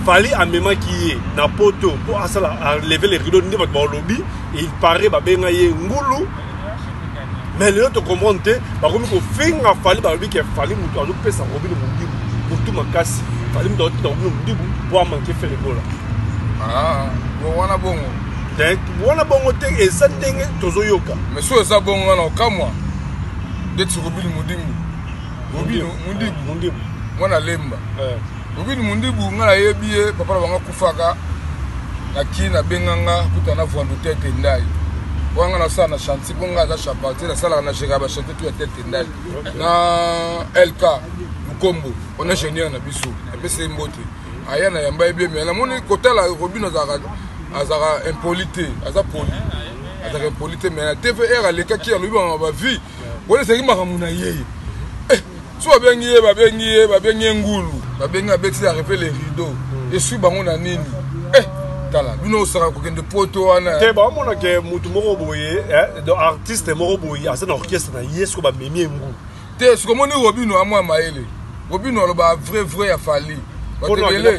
fali a même qui est na poto pour asala à lever les rideaux ndi ba lobby et il paraît ba benga ye ngulu mais les autres comprendre te ba komi ko finga fali ba lobi que fali mu dozo pesa Robin Mundibu pour tout makasi fali mu dozo tinda Robin Mundibu pour manquer faire le gola wana bongo donc wana bongo te et ça ndenge tozo yoka mais so ça bongo wana okamwa Deti Robin Mundibu mwana lemba Robin Mundibu ngala yebiye papa na banga kufaka na kina benganga kutana vwandu tete ndai wanga na sana chantier bonga za chapati na sala na jega ba chantier tu tete ndai na LK Mukombo on ingénieur na biso apese mbote aya na yamba yebiye mais na moni kotala Robin azara impolité azara impolité mais la TVR aleka ki alobi ba vie wole seki makamuna yeye so babengi ngulu babengi abeti ya refe les rideaux et suis bango na nini tala bino osaka kokende poto wana te ba mona ke mutu moko boye de artiste moko boye asa na orchestre na yesko ba memi ngulu te siko moni Robino amwa maele Robino lo ba vrai ya fali batebele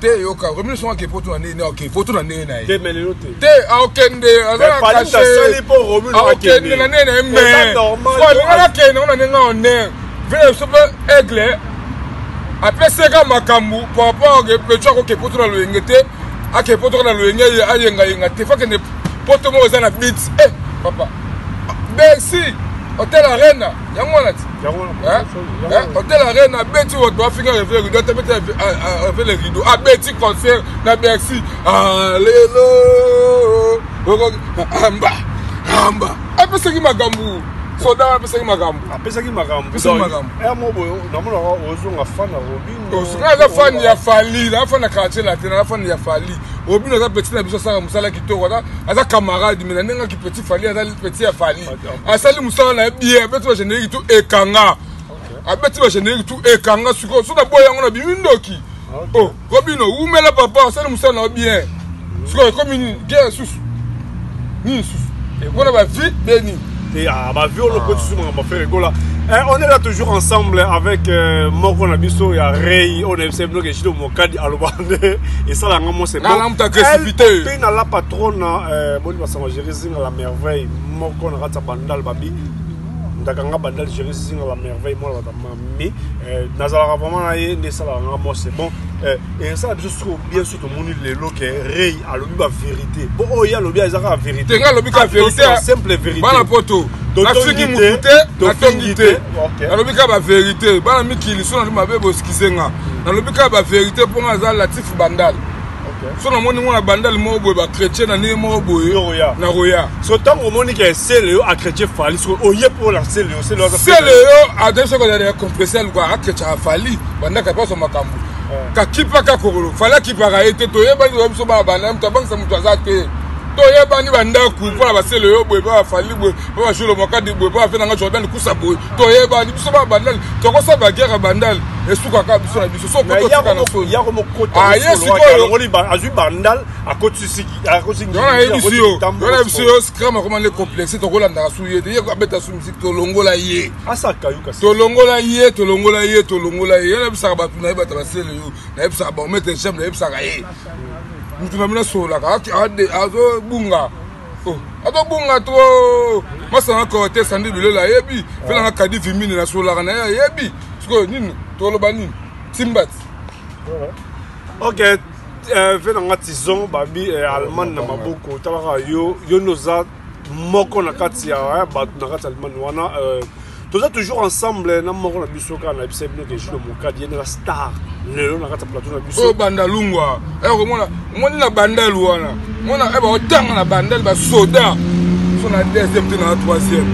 te yoka Robino so ke poto na nini OK poto na nini na ye te melelo te okende azala caché sali po Robino okende na nini mais voilà kende on na nene vele sope aigle après seka makambu papa ke pecho ko ke poto na loyengete ake poto na loyenge ayenga te fa kende poto mo za na beat papa merci Hôtel Arena yango na ti Hôtel Arena beti wo doit finir avec le doit mettre avec les rideaux a beti concert na Bercy lelo amba apesa ki magambu soda apesa ki magambu mo boyo na mona ozo nga fan na Robin ozo nga fan ya fali na fan na quartier latin na fan ya fali Robin aza petit na biso sala musala kitoko aza camarade mais nenga ki petit fali aza petit ya fali asali musala na bien beti ba générique tout ekanga abeti ba générique tout ekanga suko so na boya ngona bimindoki oh Robin umela papa asali musala na bien suko comme une guerre sous ni sous et on va vite béni et à ma vie on peut faire rigola. On est là toujours ensemble avec Moko Nabiso et Ray, on est c'est bloqué chez Mokadi Alobande et ça là moi c'est elle na la patronne bon va s'en gérer la merveille Moko na rata bandal babi ndakanga bandal gérer singa la merveille moi la mais nazala vraiment na ye ne sala moi c'est bon et ça bien sûr tout le monde le lo que rei a lobi ba vérité bon oh ya lobi ezaka la vérité tenga lobi ka vérité simple vérité bana poto na fiki mukute na tongite na lobi ka ba vérité bana mikili so na mabe boskisenga na lobi ka ba vérité pour nga Latif bandal so na moni mona bandal mo boye ba chrétien na ni mo boye na roya so tant au moni que c'est le a chrétien fali so oye pour la c'est le a de ce que de compresseur quoi a chrétien fali banda ka pas so makambu ka kipa ka kokolo fala kipa ka ete to yeba ni so ba bana mta bangsa mutu azate to yeba ni banda ku pour ba c'est le boye ba fali boye ba jolo mokadi boye ba fe na Jordan ku sa boye to yeba ni so ba bandal to ko sa ba guerre bandal esuka ka biso na biso so ko to tika na so ya ko mokota ngoli ba azu bandal a kotsiki a kotsiki dona ebisio scram comment les complexes to kolanda ka suye de ko abeta su musique to longola ye asa kayuka to longola ye na bisa ba tuna ba tracele yo na bisa ba mettre chambre na bisa ka ye mutu na mina sola ka ade azo bunga ato bunga to masana ko te sandi bilela yebi fela na kadi vimini na sola na yebi sko nini to lo bani timbat ok fela nga tizon babi allemand na maboko tabaka yo noza moko na kati ya ba na kati allemand wana toza toujours ensemble na moko na bisoka na bisebno ke jilo mokadi na star lelo na kati plateau na biso bandalungwa ko mona na bandal wana mona ba otanga na bandal ba soda so na deuxième te na troisième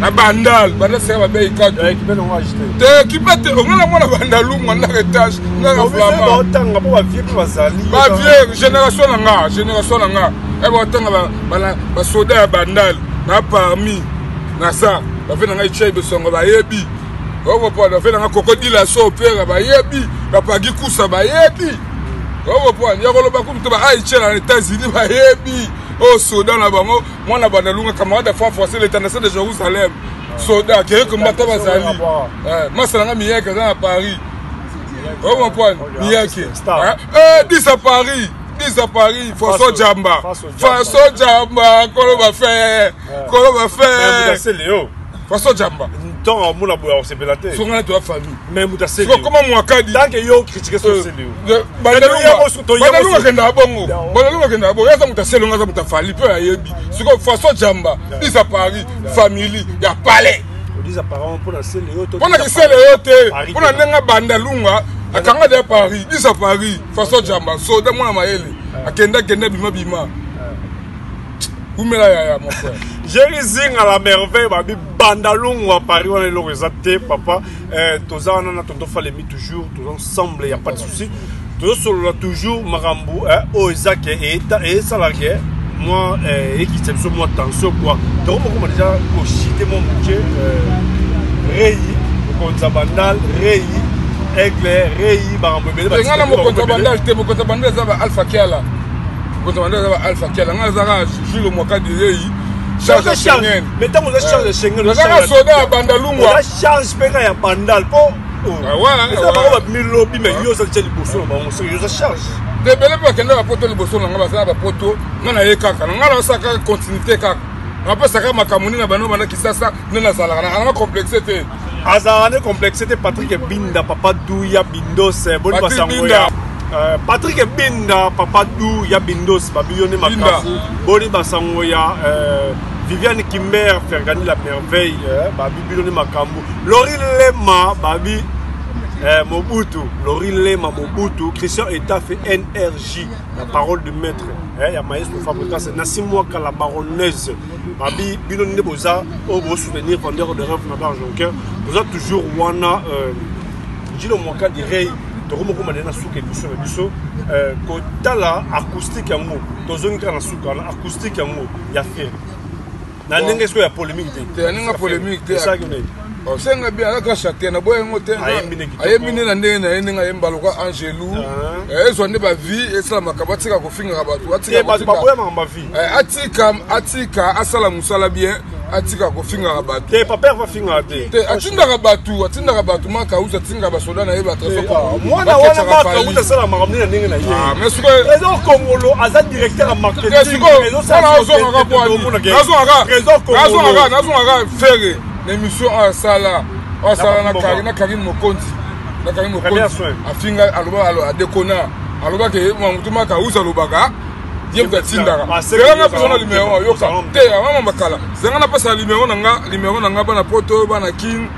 na bandal c'est ba be ikato équipe no ajite te équipe te ngana mona bandalungwa na etage na vraiment ba otanga po ba vieux po bazali ba vieux génération na nga ba otanga ba soda ya bandal na parmi na ça ba fe na nga ichai besongo ba yebi obo po ba fe na nga crocodile so pera ba yebi ba pagi kusa ba yebi obo po ya ko lo ba kumto ba aiche na États-Unis ba yebi o soda na bango mwana bandalunga camarade fa forcer l'éternel de Jérusalem soda ke ko mbata bazali masala nga miyeke na Paris obo po miyeke 10 à Paris Faso Jamba, Kolo va faire. C'est Léo. Faso Jamba. Tant mon aboua c'est belaté. Son gars de la famille. Mais muta c'est. Comment moi kadi? Tant que yo critiquer sur c'est Léo. Bandalunga kenda bongo. Bandalunga kenda bongo. Yaza muta c'est longa muta fali peu ayebi. Siko Faso Jamba, 10 à Paris, famille, ya palais. On dit apparemment pour la c'est Léo. Pour la c'est Léo te. Pour la nenga bandalunga akanga de Paris, 10 à Paris, Faso Jamba, soda mwana maele. Akenda bima. Oumela ya mon frère. J'ai zing à la merveille babi bandalung à Paris on est le resate papa toza on a tonto falemi toujours tous ensemble il y a pas de souci. Tous solo toujours marambu o ezake et salarié moi et qui s'aime sur moi tension quoi. Donc comment déjà au chité mon budget rei contre bandal rei éclair rei marambu mais ngana mo contre bandal te mo contre bandal za Alpha Kiala. Contre bandal za Alpha Kiala ngana za Jules Moka direi charge Schengen. Mais tant que charge Schengen le charge soda bandalungwa la charge pega ya bandal po ouais ça va ba lobby mais yo ça tient liboso ba on yo ça charge de bele pa kenda ba poto liboso nga ba ba poto ngana ye kaka ngana saka continuité kaka on peut saka makamuni na bano bana kisasa nena sala na complexité azarane complexité Patrick Binda papa Douya Bindos boni basangoya Patrick Binda papa Douya Bindos babiyone makafu boni basangoya Viviane Kimber Fergani la merveille babi biloni makambu Lori Lema babi Mobutu Lori Lema Mobutu Christian Etaf NRJ la parole du maître il y a maestro fabricant c'est Nassimwa la baronneuse babi biloni de boza au beau souvenir fondeur de rêve na Jonker boza toujours wana Jilo Moka direi tokomo ko madena suka biso biso ko tala acoustique yango tozongi kana suka na acoustique yango ya fer na ndenge so ya polémique te ninga polémique te ça que on senga bien la chanter na boye ngote ayembine na ndenge na ninga yembalo kwa Angelou ezo ne ba vie esala makabatika ko finga batu atika ba boye ma vie atika asala musala bien atika ko finga batu te papa va finga te atinda batu maka uza tinga ba soda na yeba treso ko mwana wana maka uza sala makamni na ndenge na ye mais suko ezo Kongolo aza directeur en marketing ezo sala zo ngaka boani nazo ngaka fere l'émission à Sala na Karine Mokonzi na Karine Mokonzi afinga aloba adekona aloba ke mutuma ka usa lobaka yebga tindaka nga pesa numéro yoka te mama makala zenga na pesa numéro nanga bana poto bana king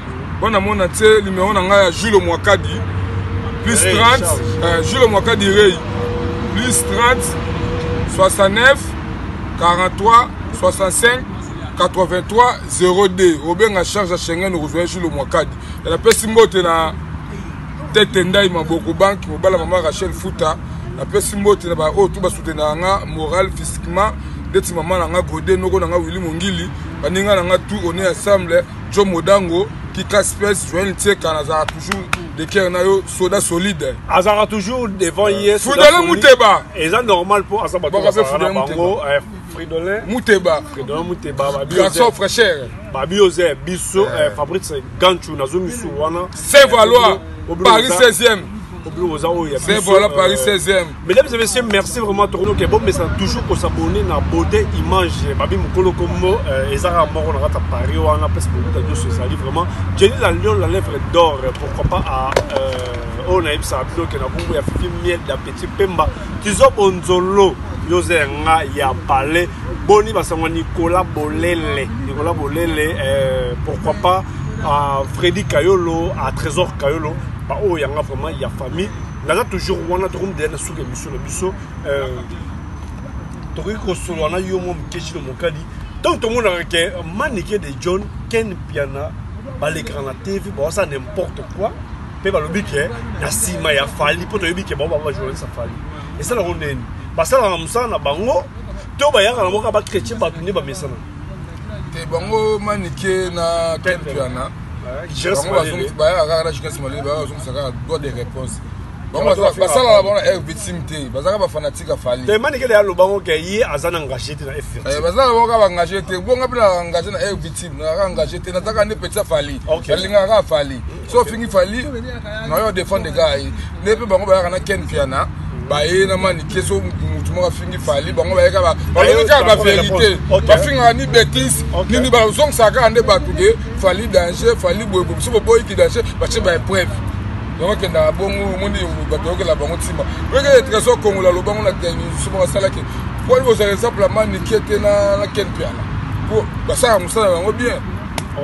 bana mona te numéro nanga ya Jules Mwakadi plus 30 Jules Mwakadi Rey plus 30 69 43 65 83 02 Obenga charge à Schengen rejoint Jules Mwakadi la pesi mbote na tete ndai maboko banki mobala mama Rachel Futa la pesi mbote na ba o tout ba soutenir nga moral physiquement deti mama na nga Godé noko na nga Willy Mongili baninga na nga tout on est ensemble Joe Modango qui casse-pèse Joël Tseka na za toujours de cœur na yo soda solide azara toujours devant hier Fridolin Mouteba et ça normal pour Asaba Fridolin Mouteba garçon fraîcheur Babioze Bisso Fabrice Ganchou Nazomisu wana Saint-Valois Paris 16e c'est voilà Paris 16e. Mesdames et messieurs, merci vraiment Tourno qui est bon mais ça toujours pour s'abonner na Beauté Image Babi Mukolo Kombo Ezara Moro na rata Paris wana parce que nous ce sali vraiment Jenny la lion la lèvre d'or pourquoi pas à on a eu ça bloqué na bongo ya fifi miel da petit pemba tizo bonzolo yoze nga ya palais boni basango Nicolas Bolele pourquoi pas à Freddy Kayolo à Trésor Kayolo oh il y a vraiment il y a famille là toujours on a toujours des sous émission le biso to ko solo na yo mo mkeshi no mokali donc tout le monde a maniqué de John Ken Piana ba l'écran la TV ba ça n'importe quoi pe ba lobi ke na sima ya fali poto yobi ke ba jouer ça fali et ça la ronde ba ça la musa na bango to ba ya na moka ba chrétien ba tuni ba mesana te bango maniqué na Ken Piana je ne sais pas si je dois des réponses. Basala la est victime te bazaka ba fanatique afali te mani kele ya lobango ke yi azana engagé te na FRT bazala ba engagé te bonga bila engagé na victime na engagé te na taka ne petit afali linga ka afali so fingi fali na yo défendre des gars ne pe bango ba kana Ken Piana ba ye na mani keso mutu mo fingi fali bango ba yeka ba ba vérité ba finga ni bêtise ni ba song saka ande ba tuge fali danger fali bobo so boy ki danger ba che ba preuve donc na bongo moni bato ke la bango tima reke trésor Congo la lobango na teni somo sala ke pour vous exemple la man qui était na Ken Piana pour ba ça musala bango bien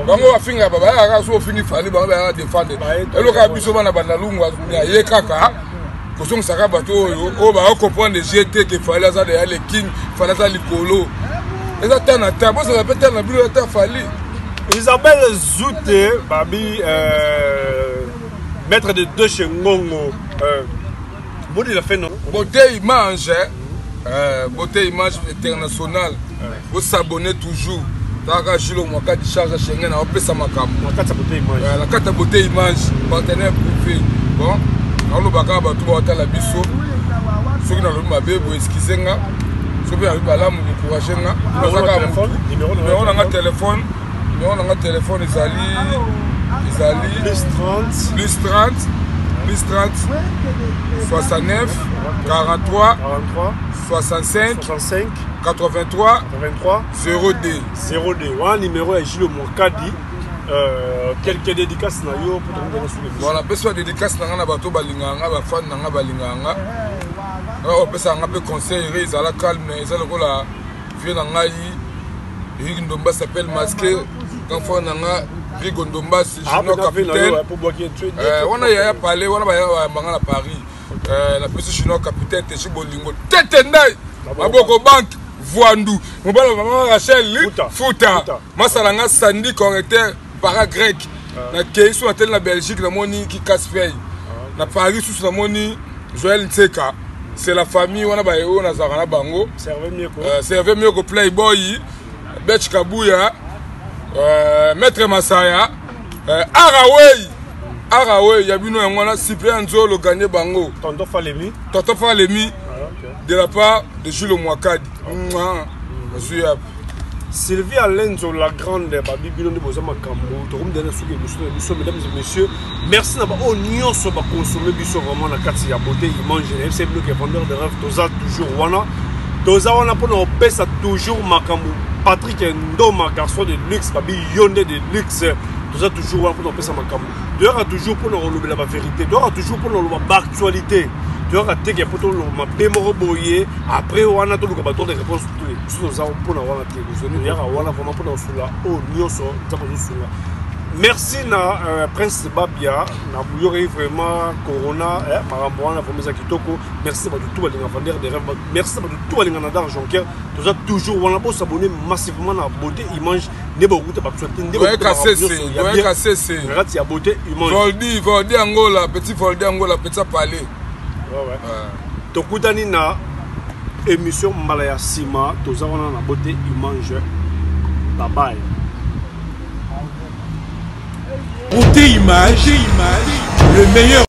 bango ba finga baba ya so fingi fali bango ba défendre elo ka biso bana bana lungwa ya ye kaka ko song saka bato o ba comprendre GT que fallait ça de les king fallait ça likolo et ça tana ta bo ça peut-être na bilo ta fali Isabelle Zouté babi maître de deux chez Ngongo. Bodi la fait non. Beauté Image, Beauté Image internationale. Vous s'abonnez toujours. Taka Jules Mwakadi charge à Schengen à Opesa Makam. La carte Beauté Image. La carte Beauté Image, partenaire privé. Bon, on le baka ba tout ba la biso. Ceux qui n'ont pas bé bo excusenga. Ceux qui n'ont pas là mu encouragenga. Numéro na téléphone. Numéro na téléphone plus 30 69 43 65 83 02 un numéro est Jules Mwakadi quelques dédicaces na yo pour donner sur le voilà besoin dédicace na nga bato balinganga ba fan na nga balinganga o pesa nga pe conseil reza la calme ezala ko la vie na ngai Rick Ndomba s'appelle masqué quand fond na nga Rick Ndomba c'est junior capitaine on a ya parlé on a ba manga na Paris la plus junior capitaine Techi Bolingo tete ndai maboko bank Voandu mobala mama Rachel Futa masalanga Sandy correcteur para grec na keiso atel na Belgique na moni qui casse feuille na Paris sous la moni Joël Tseka c'est la famille on a ba yo na zakana bango servait mieux que Playboy Betch Kabuya Maître Masaya Araway yabino yangwana Cyprien Nzolo gagné bango Tonton Falemi de la part de Jules Mwakadi. Sylvie Alenzo la grande babi bino de bozama kambo to rum dena suki biso mesdames et messieurs merci na ba oignon so ba consommer biso vraiment na kati ya Beauté Image c'est le vendeur de rêve toza toujours wana pour nous pesa toujours makambo Patrick Ndoma garçon de luxe babi yonde de luxe toza toujours pour nous penser makambo toza toujours pour nous relever la vérité toza toujours pour nous actualité toza teke pour nous mapemo boyer après on a tout le bateau de réponse tout ça pour nous avoir la télévision il y a vraiment pour nous sur la oh nyoso ça pour nous sur la merci na Prince Babia na bouillori vraiment Corona marambouana famille Kitoko merci pour tout les enfants de rêve merci pour tout les enfants d'argent cœur tous toujours on a beau s'abonner massivement à beauté image ne beaucoup de actualité ne beaucoup de casser regarde il y a beauté image Voldi Angola petit Voldi Angola petit palais ouais to kutani na émission Mbalaya Sima tous on a beauté image bye bye. Beauté image, le meilleur.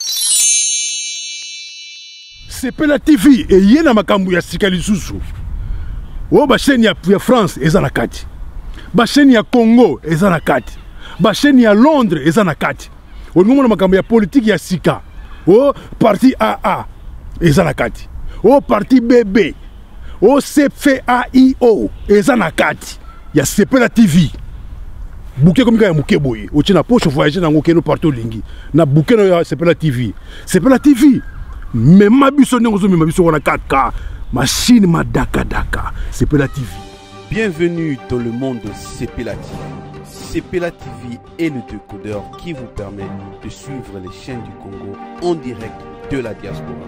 Sepela TV et yena makambu ya sikali susu. O ba chaîne ya France eza na kati. Ba chaîne ya Congo eza na kati. Ba chaîne ya Londres eza na kati. O ngomona makambu ya politique ya sika. O parti AA eza na kati. O parti BB. O CFAIO eza na kati. Ya Sepela TV. Bouquet comme ya muke boye o tina poche voyager na ngokeno partout lingi na bouquet na Sepela TV même mabiso ndongo zo mabiso wana 4K machine madaka daka Sepela TV. Bienvenue dans le monde de Sepela TV. Sepela TV est le décodeur qui vous permet de suivre les chaînes du Congo en direct de la diaspora.